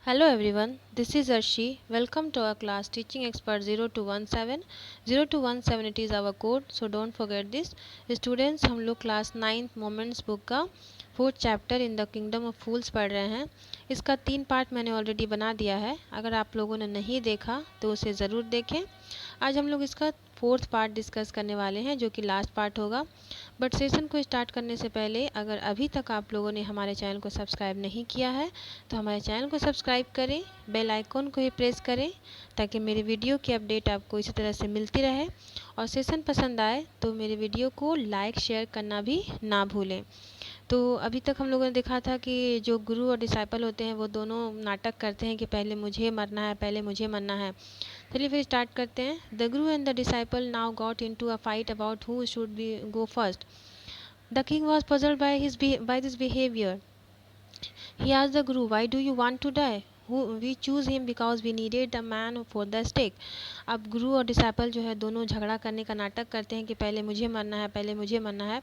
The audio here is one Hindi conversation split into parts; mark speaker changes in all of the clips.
Speaker 1: Hello everyone, this is Arshi. Welcome to our class Teaching Expert 0217. 0217 it is our code, so don't forget this. Students, हम लोग क्लास 9th मोमेंट्स बुक का 4th chapter in the kingdom of fools पढ़ रहे हैं। इसका 3 पार्ट मैंने ऑलरेडी बना दिया है। अगर आप लोगों ने नहीं देखा तो उसे ज़रूर देखें। आज हम लोग इसका 4th पार्ट डिस्कस करने वाले हैं, जो कि लास्ट पार्ट होगा। बट सेशन को स्टार्ट करने से पहले अगर अभी तक आप लोगों ने हमारे चैनल को सब्सक्राइब नहीं किया है तो हमारे चैनल को सब्सक्राइब करें, बेल आइकॉन को ही प्रेस करें ताकि मेरे वीडियो की अपडेट आपको इसी तरह से मिलती रहे। और सेशन पसंद आए तो मेरे वीडियो को लाइक शेयर करना भी ना भूलें। तो अभी तक हम लोगों ने देखा था कि जो गुरु और डिसाइपल होते हैं वो दोनों नाटक करते हैं कि पहले मुझे मरना है, पहले मुझे मरना है। चलिए फिर स्टार्ट करते हैं। The guru and the disciple now got into a fight about who should be go first. The king was puzzled by this behavior. He asked the Guru, "Why do you want to die?" We choose him because we needed a man for the stake. अब गुरु और डिसाइपल जो है दोनों झगड़ा करने का नाटक करते हैं कि पहले मुझे मरना है, पहले मुझे मरना है।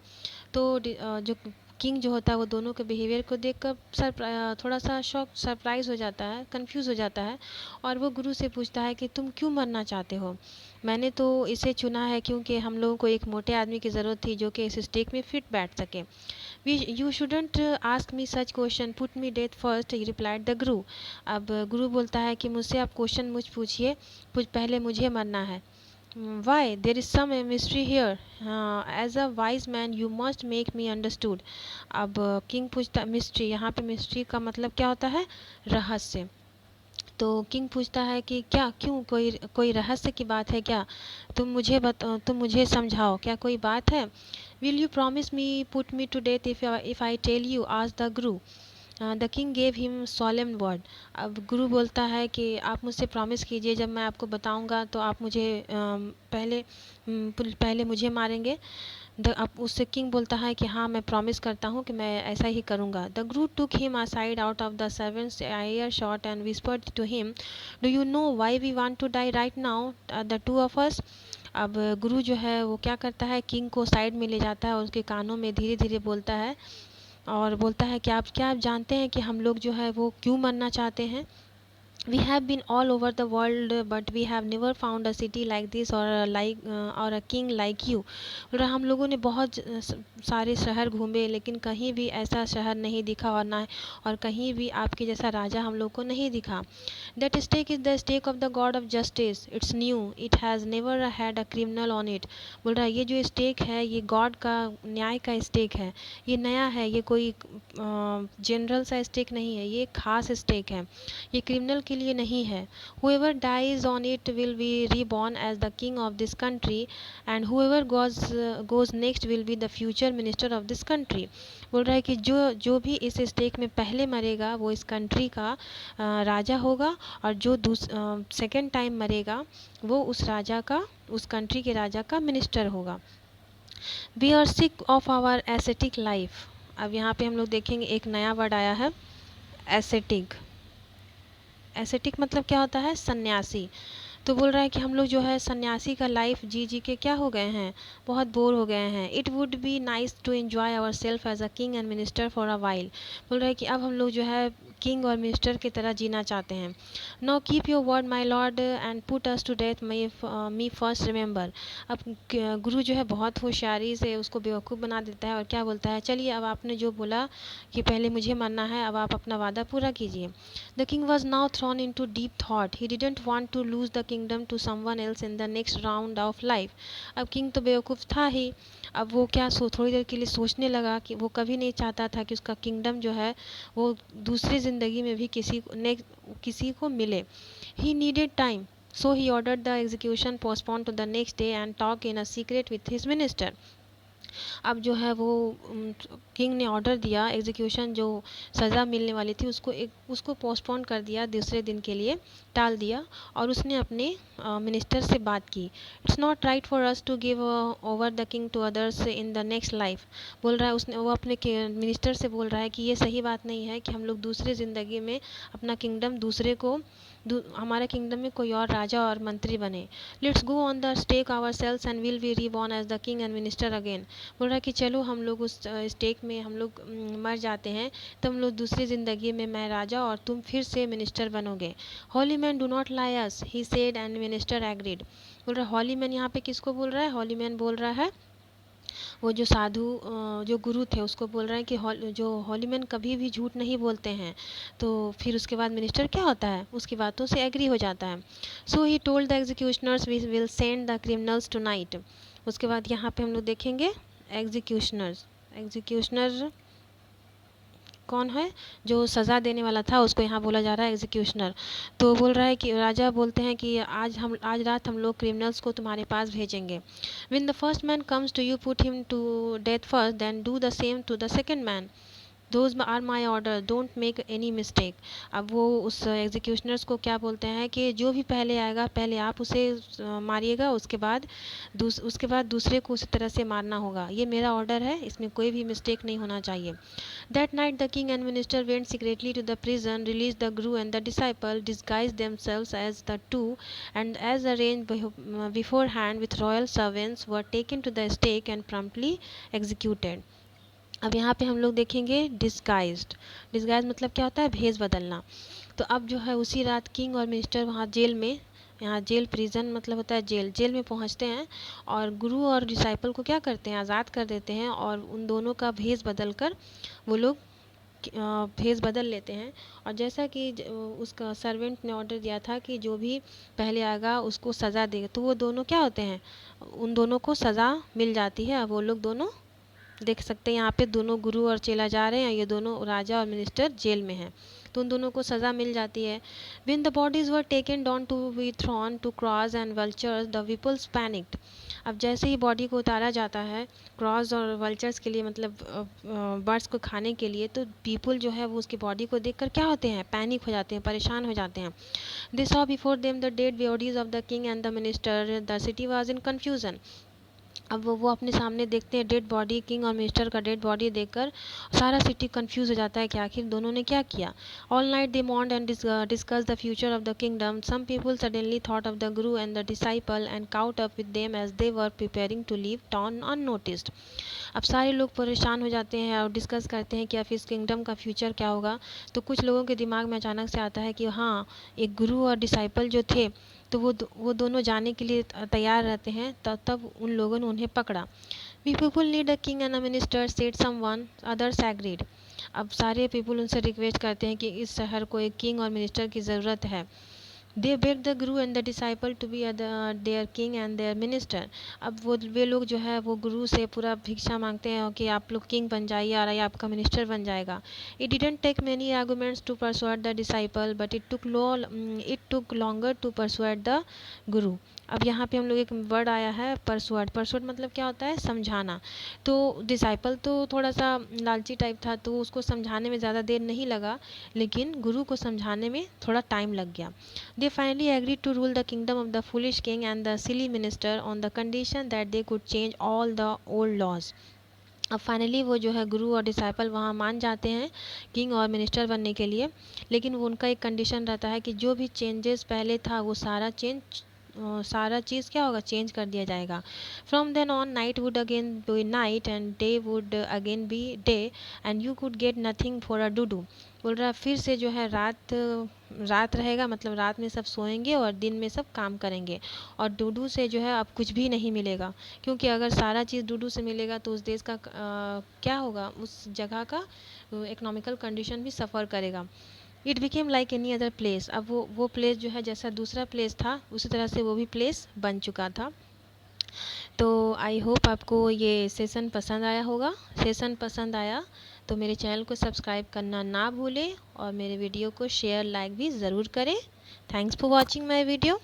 Speaker 1: तो जो किंग जो होता है वो दोनों के बिहेवियर को देखकर थोड़ा सा सरप्राइज हो जाता है, कंफ्यूज हो जाता है। और वो गुरु से पूछता है कि तुम क्यों मरना चाहते हो? मैंने तो इसे चुना है क्योंकि हम लोगों को एक मोटे आदमी की ज़रूरत थी जो कि इस स्टेक में फिट बैठ सके। You shouldn't ask me such question, put me death first, he replied the guru. अब गुरु बोलता है कि मुझसे आप क्वेश्चन मुझ पूछिए, पहले मुझे मरना है। Why there is some mystery here, as a wise man you must make me understood. अब किंग पूछता, मिस्ट्री, यहाँ पे मिस्ट्री का मतलब क्या होता है? रहस्य। तो किंग पूछता है कि क्या, क्यों, कोई रहस्य की बात है क्या? तुम मुझे समझाओ, क्या कोई बात है? Will you promise me put me to death if I tell you? आज the guru. The king gave him solemn word. अब गुरु बोलता है कि आप मुझसे प्रॉमिस कीजिए, जब मैं आपको बताऊंगा तो आप मुझे पहले मुझे मारेंगे। अब उससे किंग बोलता है कि हाँ, मैं प्रॉमिस करता हूँ कि मैं ऐसा ही करूँगा। The guru took him aside out of the servants earshot and whispered to him, do you know why we want to die right now, the two of us. अब गुरु जो है वो क्या करता है, किंग को साइड में ले जाता है और उसके कानों में धीरे धीरे बोलता है और बोलता है कि क्या आप जानते हैं कि हम लोग जो है वो क्यों मरना चाहते हैं? We have been all over the world but we have never found a city like this or a king like you. बोल रहा, हम लोगों ने बहुत सारे शहर घूमे लेकिन कहीं भी ऐसा शहर नहीं दिखा और ना और कहीं भी आपके जैसा राजा हम लोग को नहीं दिखा। That stake is the stake of the God of justice. It's new. It has never had a criminal on it. बोल रहा है ये जो स्टेक है ये गॉड का, न्याय का स्टेक है, ये नया है, ये कोई जनरल सा स्टेक नहीं है, ये खास स्टेक है, ये क्रिमिनल के लिए नहीं है। Whoever dies on it will be reborn as the king of this country and whoever goes next will be the future minister of this country. बोल रहा है कि जो भी इस स्टेक में पहले मरेगा वो इस कंट्री का राजा होगा और जो सेकेंड टाइम मरेगा वो उस राजा का, उस कंट्री के राजा का मिनिस्टर होगा। We are sick of our ascetic life. अब यहाँ पे हम लोग देखेंगे एक नया वर्ड आया है, एसेटिक। एसेटिक मतलब क्या होता है? सन्यासी। तो बोल रहा है कि हम लोग जो है सन्यासी का लाइफ जी जी के क्या हो गए हैं, बहुत बोर हो गए हैं। It would be nice to enjoy our self as a king and minister for a while. बोल रहा है कि अब हम लोग जो है किंग और मिनिस्टर की तरह जीना चाहते हैं। No keep your word my lord and put us to death me first remember. अब गुरु जो है बहुत होशियारी से उसको बेवकूफ़ बना देता है और क्या बोलता है, चलिए अब आपने जो बोला कि पहले मुझे मरना है, अब आप अपना वादा पूरा कीजिए। The king was now thrown into deep thought. He didn't want to lose the kingdom to someone else in the next round of life. अब किंग तो बेवकूफ़ था ही। अब वो क्या थोड़ी देर के लिए सोचने लगा कि वो कभी नहीं चाहता था कि उसका किंगडम जो है वो दूसरी ज़िंदगी में भी किसी को मिले। He needed time, so he ordered the execution postpone to the next day and talk in a secret with his minister. अब जो है वो किंग ने ऑर्डर दिया, एग्जीक्यूशन जो सज़ा मिलने वाली थी उसको पोस्टपोन कर दिया, दूसरे दिन के लिए टाल दिया। और उसने अपने मिनिस्टर से बात की। It's not right for us to give over the king to others in the next life. बोल रहा है वो अपने मिनिस्टर से बोल रहा है कि ये सही बात नहीं है कि हम लोग दूसरी ज़िंदगी में अपना किंगडम दूसरे को हमारे किंगडम में कोई और राजा और मंत्री बने। Let's go on the stake our selves and will be reborn as the king and minister again. बोल रहा है कि चलो हम लोग उस स्टेक में हम लोग मर जाते हैं, तो हम लोग दूसरी ज़िंदगी में मैं राजा और तुम फिर से मिनिस्टर बनोगे। Holy man do not lie us, he said, and minister agreed. बोल रहा है हॉली मैन यहाँ पे किसको बोल रहा है? हॉली मैन बोल रहा है वो जो साधु जो गुरु थे उसको बोल रहे हैं कि जो हॉलीमैन कभी भी झूठ नहीं बोलते हैं। तो फिर उसके बाद मिनिस्टर क्या होता है, उसकी बातों से एग्री हो जाता है। So he told the executioners we will send the criminals tonight. उसके बाद यहाँ पे हम लोग देखेंगे एग्जीक्यूशनर्स। एग्जीक्यूशनर कौन है? जो सज़ा देने वाला था उसको यहाँ बोला जा रहा है एग्जीक्यूशनर। तो बोल रहा है कि राजा बोलते हैं कि आज रात हम लोग क्रिमिनल्स को तुम्हारे पास भेजेंगे। When the first man comes to you put him to death first, then do the same to the second man. Those are my order, don't make any mistake. अब वो उस एग्जीक्यूशनर्स को क्या बोलते हैं कि जो भी पहले आएगा पहले आप उसे मारिएगा, उसके बाद दूसरे को उसी तरह से मारना होगा। ये मेरा ऑर्डर है, इसमें कोई भी मिस्टेक नहीं होना चाहिए। That night the king and minister went secretly to the prison, released the Guru and the disciple, disguised themselves as the two, and as arranged beforehand with royal servants, were taken to the stake and promptly executed. अब यहाँ पे हम लोग देखेंगे डिस्गाइज्ड। डिस्गाइज मतलब क्या होता है? भेष बदलना। तो अब जो है उसी रात किंग और मिनिस्टर वहाँ जेल में, यहाँ जेल प्रिजन मतलब होता है जेल, जेल में पहुँचते हैं और गुरु और डिसाइपल को क्या करते हैं? आज़ाद कर देते हैं और उन दोनों का भेष बदल कर वो लोग भेष बदल लेते हैं। और जैसा कि उसका सर्वेंट ने ऑर्डर दिया था कि जो भी पहले आएगा उसको सज़ा देगा, तो वो दोनों क्या होते हैं? उन दोनों को सज़ा मिल जाती है। अब वो लोग दोनों देख सकते हैं यहाँ पे दोनों गुरु और चेला जा रहे हैं, ये दोनों राजा और मिनिस्टर जेल में हैं, तो उन दोनों को सज़ा मिल जाती है। When the bodies were taken down to be thrown to crows and vultures, the peoples panicked. अब जैसे ही बॉडी को उतारा जाता है क्रॉस और वल्चर्स के लिए, मतलब बर्ड्स को खाने के लिए, तो पीपल जो है वो उसकी बॉडी को देखकर क्या होते हैं? पैनिक हो जाते हैं, परेशान हो जाते हैं। They saw before them the dead bodies of the king and the minister. The city was in confusion. अब वो अपने सामने देखते हैं डेड बॉडी, किंग और मिनिस्टर का डेड बॉडी देखकर सारा सिटी कंफ्यूज हो जाता है कि आखिर दोनों ने क्या किया। All night they mourned and discuss the future of the kingdom. Some people suddenly thought of the guru and the disciple and caught up with them as they were preparing to leave town unnoticed. अब सारे लोग परेशान हो जाते हैं और डिस्कस करते हैं कि अब इस किंगडम का फ्यूचर क्या होगा। तो कुछ लोगों के दिमाग में अचानक से आता है कि हाँ, एक गुरु और डिसाइपल जो थे तो वो दोनों जाने के लिए तैयार रहते हैं। तब उन लोगों ने उन्हें पकड़ा। We people need a king and a minister, said someone, others agreed. अब सारे पीपल उनसे रिक्वेस्ट करते हैं कि इस शहर को एक किंग और मिनिस्टर की ज़रूरत है। They beg the guru and the disciple to be their king and their minister. अब वे लोग जो है वो गुरु से पूरा भिक्षा मांगते हैं कि आप लोग किंग बन जाइए और ये आपका मिनिस्टर बन जाएगा। It didn't take many arguments to persuade the disciple, but it took longer to persuade the guru. अब यहाँ पे हम लोग एक वर्ड आया है परसुएड। परसुएड मतलब क्या होता है? समझाना। तो डिसाइपल तो थोड़ा सा लालची टाइप था, तो उसको समझाने में ज़्यादा देर नहीं लगा, लेकिन गुरु को समझाने में थोड़ा टाइम लग गया। They finally agreed to rule the kingdom of the foolish king and the silly minister on the condition that they could change all the old laws. अब फाइनली वो जो है गुरु और डिसाइपल वहाँ मान जाते हैं किंग और मिनिस्टर बनने के लिए, लेकिन वो उनका एक कंडीशन रहता है कि जो भी चेंजेस पहले था वो सारा चीज़ क्या होगा? चेंज कर दिया जाएगा। From then on night would again be night and day would again be day and you could get nothing for a do. बोल रहा है फिर से जो है रात रहेगा, मतलब रात में सब सोएंगे और दिन में सब काम करेंगे, और डूडू से जो है अब कुछ भी नहीं मिलेगा, क्योंकि अगर सारा चीज़ डूडू से मिलेगा तो उस देश का क्या होगा? उस जगह का इकोनॉमिकल कंडीशन भी सफ़र करेगा। It became like any other place. अब वो प्लेस जो है जैसा दूसरा प्लेस था उसी तरह से वो भी प्लेस बन चुका था। तो आई होप आपको ये सेशन पसंद आया होगा। सेशन पसंद आया तो मेरे चैनल को सब्सक्राइब करना ना भूलें और मेरे वीडियो को शेयर लाइक भी ज़रूर करें। Thanks for watching my video.